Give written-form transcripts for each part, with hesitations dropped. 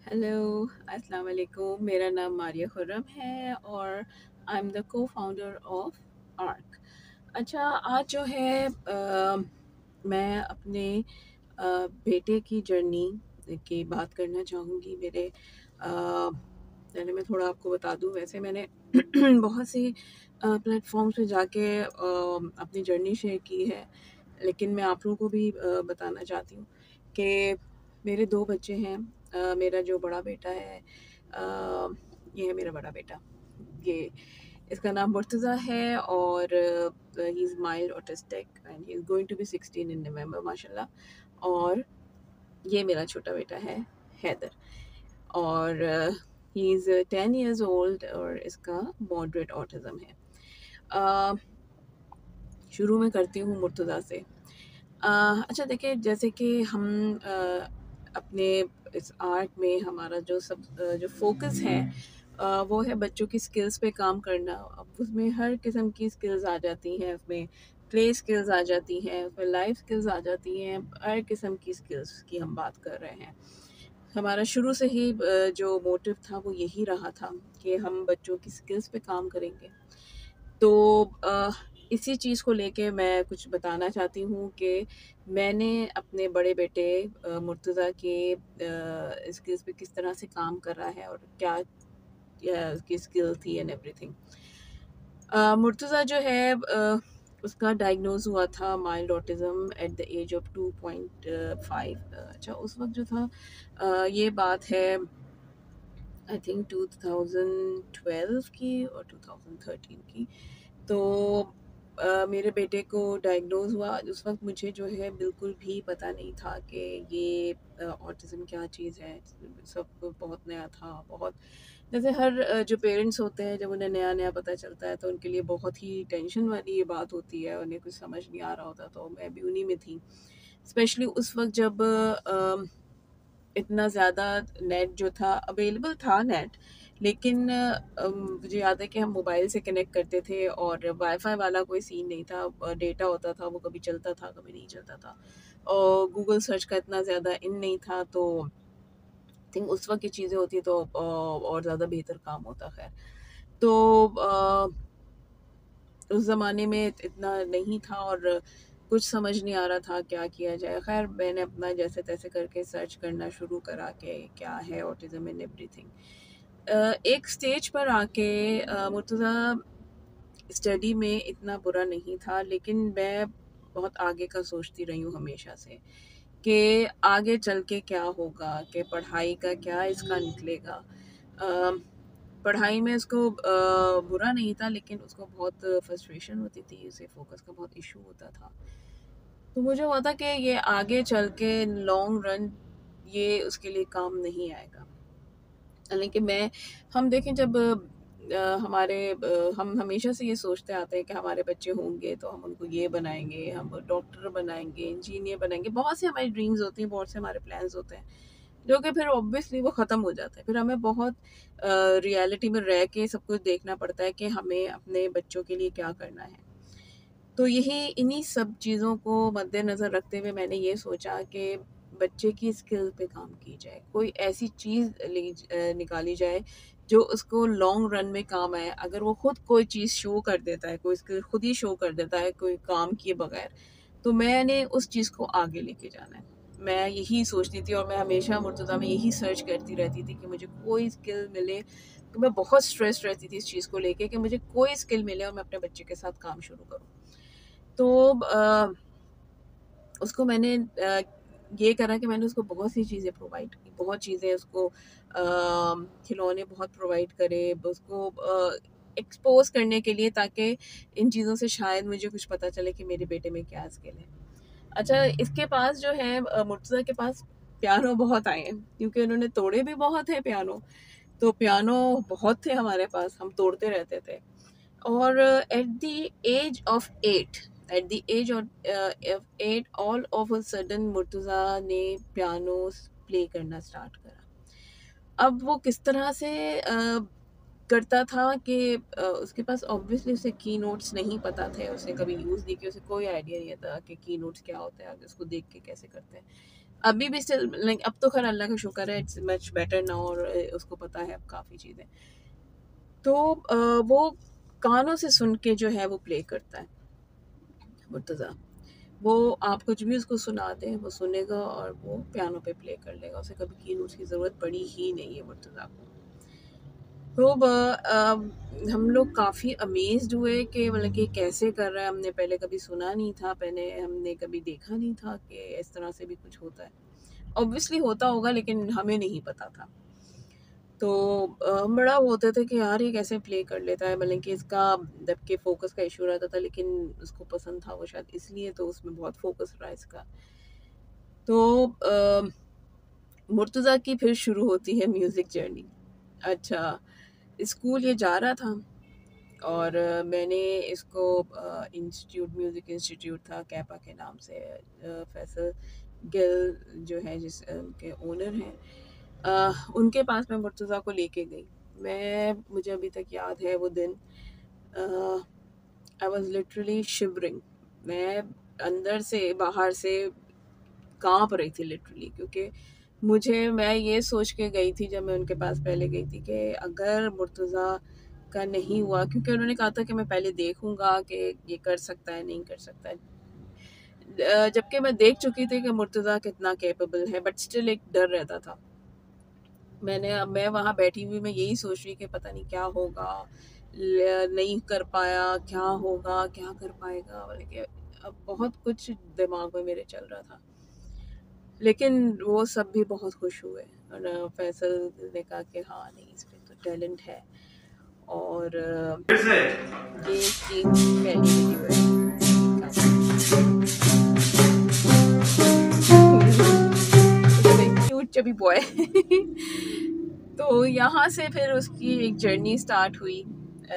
Hello, अस्सलाम वालेकुम। मेरा नाम मारिया खुर्रम है और आई एम द को फाउंडर ऑफ आर्क। अच्छा, आज जो है मैं अपने बेटे की जर्नी की बात करना चाहूँगी। पहले मैं थोड़ा आपको बता दूँ, वैसे मैंने बहुत सी प्लेटफॉर्म्स पे जाके अपनी जर्नी शेयर की है, लेकिन मैं आप लोगों को भी बताना चाहती हूँ कि मेरे 2 बच्चे हैं। मेरा जो बड़ा बेटा है, ये है मेरा बड़ा बेटा। ये इसका नाम मुर्तज़ा है और he is mild autistic and he is going to be 16 in November माशाल्लाह। और ये मेरा छोटा बेटा है, हैदर, और ही इज़ 10 इयर्स ओल्ड और इसका मॉडरेट ऑटिज़म है। अ, शुरू में करती हूँ मुर्तज़ा से। अच्छा देखिए, जैसे कि हम अपने इस आर्ट में हमारा जो फ़ोकस है, वो है बच्चों की स्किल्स पे काम करना। अब उसमें हर किस्म की स्किल्स आ जाती हैं, उसमें प्ले स्किल्स आ जाती हैं, उसमें लाइफ स्किल्स आ जाती हैं, हर किस्म की स्किल्स की हम बात कर रहे हैं। हमारा शुरू से ही जो मोटिव था वो यही रहा था कि हम बच्चों की स्किल्स पे काम करेंगे। तो इसी चीज़ को लेके मैं कुछ बताना चाहती हूँ कि मैंने अपने बड़े बेटे मुर्तज़ा के स्किल्स पे किस तरह से काम कर रहा है और क्या क्या उसकी स्किल थी एंड एवरीथिंग। मुर्तज़ा जो है, उसका डायग्नोज हुआ था mild autism at the age of 2.5। अच्छा, उस वक्त जो था, ये बात है आई थिंक 2012 की और 2013 की। तो मेरे बेटे को डायग्नोज हुआ उस वक्त, मुझे जो है बिल्कुल भी पता नहीं था कि ये ऑटिज़म क्या चीज़ है। सब बहुत नया था, बहुत जैसे हर जो पेरेंट्स होते हैं, जब उन्हें नया नया पता चलता है तो उनके लिए बहुत ही टेंशन वाली ये बात होती है, उन्हें कुछ समझ नहीं आ रहा होता। तो मैं भी उन्हीं में थी, स्पेशली उस वक्त जब इतना ज़्यादा नेट जो था अवेलेबल था नेट, लेकिन मुझे याद है कि हम मोबाइल से कनेक्ट करते थे और वाईफाई वाला कोई सीन नहीं था। डेटा होता था, वो कभी चलता था कभी नहीं चलता था, और गूगल सर्च का इतना ज़्यादा इन नहीं था। तो थिंक उस वक्त ये चीज़ें होती तो और ज़्यादा बेहतर काम होता। खैर, तो उस ज़माने में इतना नहीं था और कुछ समझ नहीं आ रहा था क्या किया जाए। ख़ैर, मैंने अपना जैसे-तैसे करके सर्च करना शुरू करा कि क्या है ऑटिज़म एंड एवरीथिंग। एक स्टेज पर आके मुर्तज़ा स्टडी में इतना बुरा नहीं था, लेकिन मैं बहुत आगे का सोचती रही हूँ हमेशा से कि आगे चल के क्या होगा, कि पढ़ाई का क्या इसका निकलेगा। अ, पढ़ाई में उसको बुरा नहीं था, लेकिन उसको बहुत फ्रस्ट्रेशन होती थी, उसे फ़ोकस का बहुत इश्यू होता था। तो मुझे हुआ था कि ये आगे चल के लॉन्ग रन ये उसके लिए काम नहीं आएगा। हालाँकि हम देखें, जब हम हमेशा से ये सोचते आते हैं कि हमारे बच्चे होंगे तो हम उनको ये बनाएँगे, हम डॉक्टर बनाएँगे, इंजीनियर बनाएँगे। बहुत से हमारी ड्रीम्स होती हैं, बहुत से हमारे प्लान्स होते हैं, जो कि फिर ऑब्वियसली वो ख़त्म हो जाता है। फिर हमें बहुत रियलिटी में रह के सब कुछ देखना पड़ता है कि हमें अपने बच्चों के लिए क्या करना है। तो यही इन्हीं सब चीज़ों को मद्देनज़र रखते हुए मैंने ये सोचा कि बच्चे की स्किल पे काम की जाए। कोई ऐसी चीज़ निकाली जाए जो उसको लॉन्ग रन में काम आए। अगर वो खुद कोई चीज़ शो कर देता है, कोई स्किल खुद ही शो कर देता है कोई काम किए बगैर, तो मैंने उस चीज़ को आगे लेके जाना है। मैं यही सोचती थी और मैं हमेशा मुर्तज़ा में यही सर्च करती रहती थी कि मुझे कोई स्किल मिले। तो मैं बहुत स्ट्रेस्ड रहती थी इस चीज़ को लेके कि मुझे कोई स्किल मिले और मैं अपने बच्चे के साथ काम शुरू करूँ। तो उसको मैंने ये करा कि मैंने उसको बहुत सी चीज़ें प्रोवाइड की, बहुत चीज़ें उसको खिलौने बहुत प्रोवाइड करे, उसको एक्सपोज़ करने के लिए, ताकि इन चीज़ों से शायद मुझे कुछ पता चले कि मेरे बेटे में क्या स्किल है। अच्छा, इसके पास जो है मुर्तज़ा के पास पियानो बहुत आए हैं, क्योंकि उन्होंने तोड़े भी बहुत हैं पियानो। तो पियानो बहुत थे हमारे पास, हम तोड़ते रहते थे। और at the age of 8 all of a sudden Murtaza ने पियानो प्ले करना स्टार्ट करा। अब वो किस तरह से करता था कि उसके पास ऑब्वियसली उसे की नोट्स नहीं पता थे, उसने कभी यूज़ नहीं किया, उसे कोई आइडिया नहीं था कि की नोट्स क्या होता है, आगे उसको देख के कैसे करते हैं। अभी भी स्टिल लाइक अब तो खैर अल्लाह का शुक्र है, इट्स मच बेटर नाउ, और उसको पता है अब काफ़ी चीज़ें। तो वो कानों से सुन के जो है वो प्ले करता है मुर्तज़ा। वो आप कुछ भी उसको सुना दें, वो सुनेगा और वो पियानो पे प्ले कर लेगा। उसे कभी कीबोर्ड्स की ज़रूरत पड़ी ही नहीं है मुर्तज़ा को। तो हम लोग काफ़ी अमेज़्ड हुए कि मतलब कि कैसे कर रहा है, हमने पहले कभी सुना नहीं था, पहले हमने कभी देखा नहीं था कि इस तरह से भी कुछ होता है। ऑब्वियसली होता होगा लेकिन हमें नहीं पता था। तो हम बड़ा वो होते थे कि यार ये कैसे प्ले कर लेता है, मतलब कि इसका जबकि फ़ोकस का इशू रहता था, लेकिन उसको पसंद था वो शायद इसलिए, तो उसमें बहुत फ़ोकस रहा इसका। तो मुर्तज़ा की फिर शुरू होती है म्यूज़िक जर्नी। अच्छा, स्कूल ये जा रहा था और मैंने इसको इंस्टीट्यूट म्यूज़िक इंस्टीट्यूट था कैपा के नाम से, फैसल गिल जो है जिस उनके ओनर हैं, उनके पास मैं मुर्तज़ा को लेके गई। मुझे अभी तक याद है वो दिन। I was literally shivering. मैं अंदर से बाहर से काँप रही थी लिटरली, क्योंकि मैं ये सोच के गई थी जब मैं उनके पास पहले गई थी कि अगर मुर्तज़ा का नहीं हुआ, क्योंकि उन्होंने कहा था कि मैं पहले देखूँगा कि ये कर सकता है, नहीं कर सकता है। जबकि मैं देख चुकी थी कि मुर्तज़ा कितना कैपेबल है, बट स्टिल एक डर रहता था। मैं वहाँ बैठी हुई मैं यही सोच रही कि पता नहीं क्या होगा, नहीं कर पाया, क्या होगा, क्या कर पाएगा, मतलब कि अब बहुत कुछ दिमाग में मेरे चल रहा था। लेकिन वो सब भी बहुत खुश हुए और फैसल ने कहा कि हाँ नहीं, इसमें तो टैलेंट है। और ये इसकी पहली वीडियो है, क्यूट चबी बॉय। तो यहाँ से फिर उसकी एक जर्नी स्टार्ट हुई,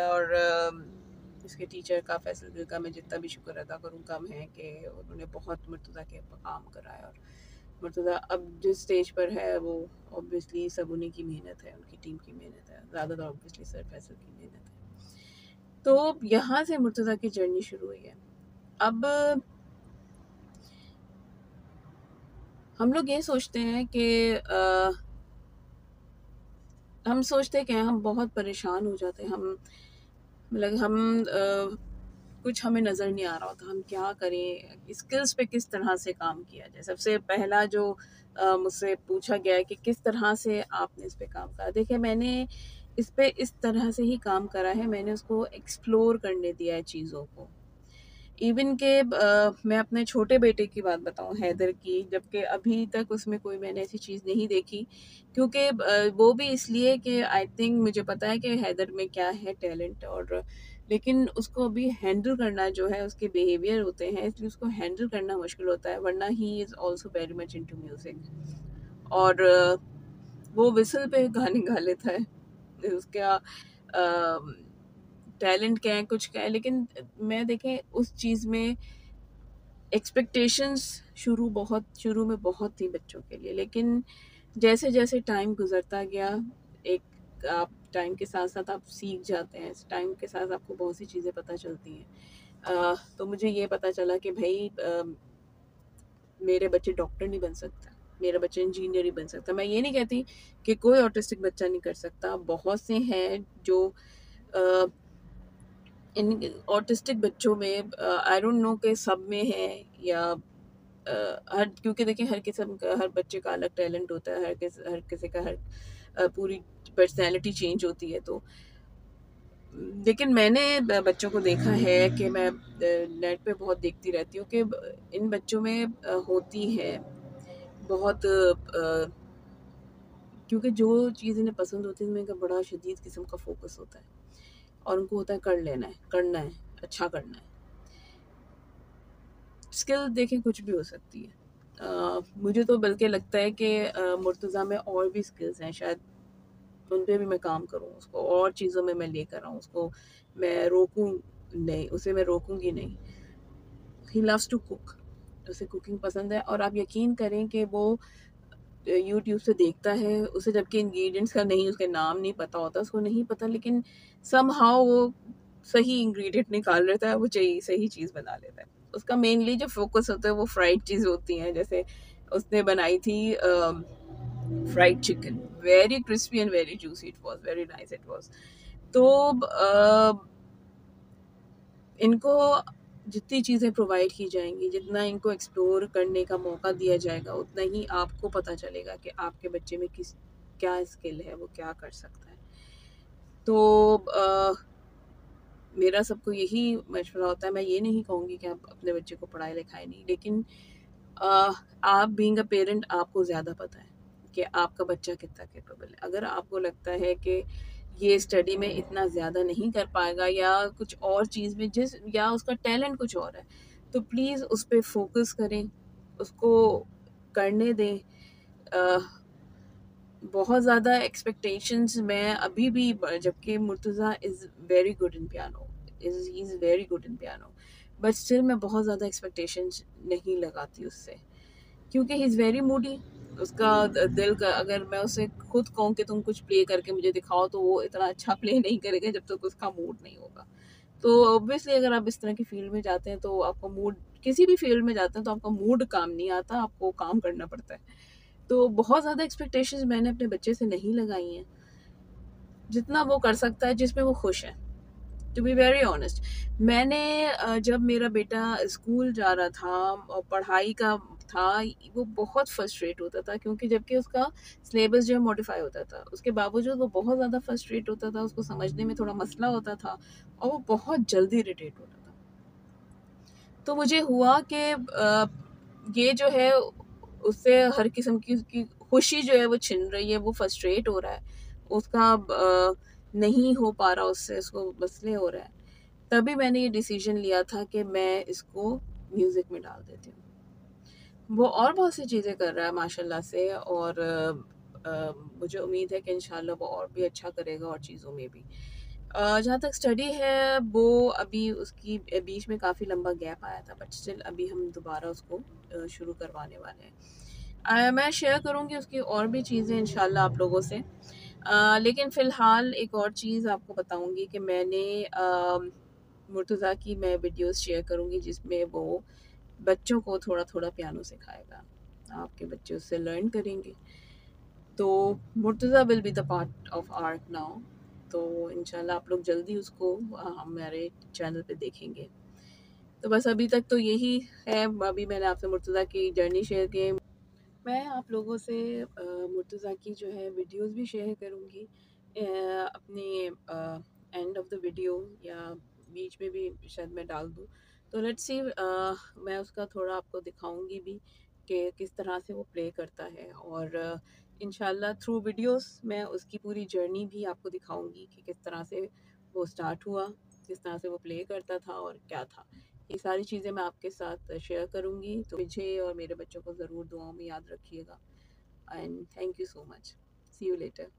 और उसके टीचर का, फैसल गिल का मैं जितना भी शुक्र अदा करूँ कम है कि उन्होंने बहुत मुर्तज़ा के काम कराया। और मुर्तज़ा अब जिस स्टेज पर है वो ऑब्वियसली सब उन्हीं की मेहनत है, उनकी टीम की मेहनत है, ज़्यादातर ऑब्वियसली सर फैसल की मेहनत है। तो यहाँ से मुर्तज़ा की जर्नी शुरू हुई है। अब हम लोग ये सोचते हैं कि हम सोचते हैं कि हम बहुत परेशान हो जाते हैं, कुछ हमें नज़र नहीं आ रहा होता, हम क्या करें, स्किल्स पे किस तरह से काम किया जाए। सबसे पहला जो मुझसे पूछा गया है कि किस तरह से आपने इस पे काम करा। देखिए, मैंने इस पे इस तरह से ही काम करा है, मैंने उसको एक्सप्लोर करने दिया है चीज़ों को। इवन के मैं अपने छोटे बेटे की बात बताऊँ, हैदर की, जबकि अभी तक उसमें कोई मैंने ऐसी चीज़ नहीं देखी, क्योंकि वो भी इसलिए कि आई थिंक मुझे पता है कि हैदर में क्या है टैलेंट, और लेकिन उसको अभी हैंडल करना जो है, उसके बिहेवियर होते हैं, इसलिए उसको हैंडल करना मुश्किल होता है, वरना he is also very much into music. और वो व्हिसल पे गाने गा लेता है। उसका टैलेंट क्या है, कुछ क्या है, लेकिन मैं देखें उस चीज़ में एक्सपेक्टेशंस शुरू में बहुत थी बच्चों के लिए, लेकिन जैसे जैसे टाइम गुजरता गया, एक आप टाइम के साथ साथ आप सीख जाते हैं, टाइम के साथ आपको बहुत सी चीज़ें पता चलती हैं। तो मुझे ये पता चला कि भाई मेरे बच्चे डॉक्टर नहीं बन सकता, मेरा बच्चा इंजीनियर ही बन सकता। मैं ये नहीं कहती कि कोई ऑटिस्टिक बच्चा नहीं कर सकता, बहुत से हैं जो इन ऑटिस्टिक बच्चों में, आई डोंट नो कि सब में है या हर, क्योंकि देखिए हर किस्म का, हर बच्चे का अलग टैलेंट होता है, हर किसी का पूरी पर्सनैलिटी चेंज होती है। तो लेकिन मैंने बच्चों को देखा है कि मैं नेट पे बहुत देखती रहती हूँ कि इन बच्चों में होती है बहुत, क्योंकि जो चीज़ इन्हें पसंद होती है उनमें का बड़ा शदीद किस्म का फोकस होता है, और उनको होता है कर लेना है, करना है, अच्छा करना है। स्किल देखें कुछ भी हो सकती है। मुझे तो बल्कि लगता है कि मुर्तज़ा में और भी स्किल्स हैं, शायद उन पे भी मैं काम करूँ, उसको और चीज़ों में मैं लेकर आऊँ, उसको मैं रोकूँ नहीं, उसे मैं रोकूँगी नहीं। ही लव्स टू कुक, उसे कुकिंग पसंद है, और आप यकीन करें कि वो यूट्यूब से देखता है, उसे जबकि इंग्रेडिएंट्स का नहीं, उसके नाम नहीं पता होता, उसको नहीं पता, लेकिन समहाउ वो सही इंग्रेडिएंट निकाल लेता है, वो सही चीज़ बना लेता है। उसका मेनली जो फ़ोकस होता है वो फ्राइड चीज़ होती हैं, जैसे उसने बनाई थी fried chicken, very crispy and very juicy it was, very nice it was. तो इनको जितनी चीज़ें प्रोवाइड की जाएंगी, जितना इनको एक्सप्लोर करने का मौका दिया जाएगा, उतना ही आपको पता चलेगा कि आपके बच्चे में किस क्या स्किल है, वो क्या कर सकता है। तो मेरा सबको यही मशवरा होता है, मैं ये नहीं कहूँगी कि आप अपने बच्चे को पढ़ाई लिखाई नहीं, लेकिन आप बीइंग अ पेरेंट आपको ज़्यादा पता है कि आपका बच्चा कितना कैपेबल है। अगर आपको लगता है कि ये स्टडी में इतना ज़्यादा नहीं कर पाएगा या कुछ और चीज़ में जिस या उसका टैलेंट कुछ और है, तो प्लीज़ उस पे फोकस करें, उसको करने दें। अ, बहुत ज़्यादा एक्सपेक्टेशंस मैं अभी भी जबकि Murtaza is very good in piano, is he is very good in piano, but still मैं बहुत ज़्यादा एक्सपेक्टेशंस नहीं लगाती उससे, क्योंकि ही इज़ वेरी मूडी। उसका दिल का अगर मैं उसे खुद कहूँ कि तुम कुछ प्ले करके मुझे दिखाओ, तो वो इतना अच्छा प्ले नहीं करेगा जब तक उसका मूड नहीं होगा। तो ऑब्वियसली अगर आप इस तरह की फील्ड में जाते हैं तो आपका मूड, किसी भी फील्ड में जाते हैं तो आपका मूड काम नहीं आता, आपको काम करना पड़ता है। तो बहुत ज़्यादा एक्सपेक्टेशंस मैंने अपने बच्चे से नहीं लगाई हैं, जितना वो कर सकता है, जिसमें वो खुश है। टू बी वेरी ऑनेस्ट, मैंने जब मेरा बेटा स्कूल जा रहा था और पढ़ाई का था, वो बहुत फ्रस्ट्रेट होता था, क्योंकि जबकि उसका सिलेबस जो है मॉडिफाई होता था, उसके बावजूद वो बहुत ज़्यादा फ्रस्ट्रेट होता था, उसको समझने में थोड़ा मसला होता था और वो बहुत जल्दी इरिटेट होता था। तो मुझे हुआ कि ये जो है उससे हर किस्म की उसकी खुशी जो है वो छिन रही है, वो फ्रस्ट्रेट हो रहा है, उसका नहीं हो पा रहा, उससे उसको मसले हो रहे हैं। तभी मैंने ये डिसीजन लिया था कि मैं इसको म्यूज़िक में डाल देती हूँ। वो और बहुत सी चीज़ें कर रहा है माशाल्लाह से, और मुझे उम्मीद है कि इंशाल्लाह वो और भी अच्छा करेगा और चीज़ों में भी। जहाँ तक स्टडी है, वो अभी उसकी बीच में काफ़ी लंबा गैप आया था, बट स्टिल अभी हम दोबारा उसको शुरू करवाने वाले हैं। मैं शेयर करूँगी उसकी और भी चीज़ें इंशाल्लाह आप लोगों से। लेकिन फ़िलहाल एक और चीज़ आपको बताऊँगी कि मैंने मुर्तज़ा की मैं वीडियोज़ शेयर करूँगी जिसमें वो बच्चों को थोड़ा-थोड़ा पियानो सिखाएगा। आपके बच्चे उससे लर्न करेंगे। तो Murtaza will be the part of art now. तो इंशाल्लाह आप लोग जल्दी उसको हमारे चैनल पे देखेंगे। तो बस अभी तक तो यही है, अभी मैंने आपसे मुर्तज़ा की जर्नी शेयर की। मैं आप लोगों से मुर्तज़ा की जो है वीडियोस भी शेयर करूँगी अपने एंड ऑफ द वीडियो, या बीच में भी शायद मैं डाल दूँ। तो लेट्स सी, मैं उसका थोड़ा आपको दिखाऊंगी भी कि किस तरह से वो प्ले करता है, और इंशाल्लाह थ्रू वीडियोस मैं उसकी पूरी जर्नी भी आपको दिखाऊंगी कि किस तरह से वो स्टार्ट हुआ, किस तरह से वो प्ले करता था और क्या था। ये सारी चीज़ें मैं आपके साथ शेयर करूँगी, तो मुझे और मेरे बच्चों को ज़रूर दुआओं में याद रखिएगा। And thank you so much. See you letter.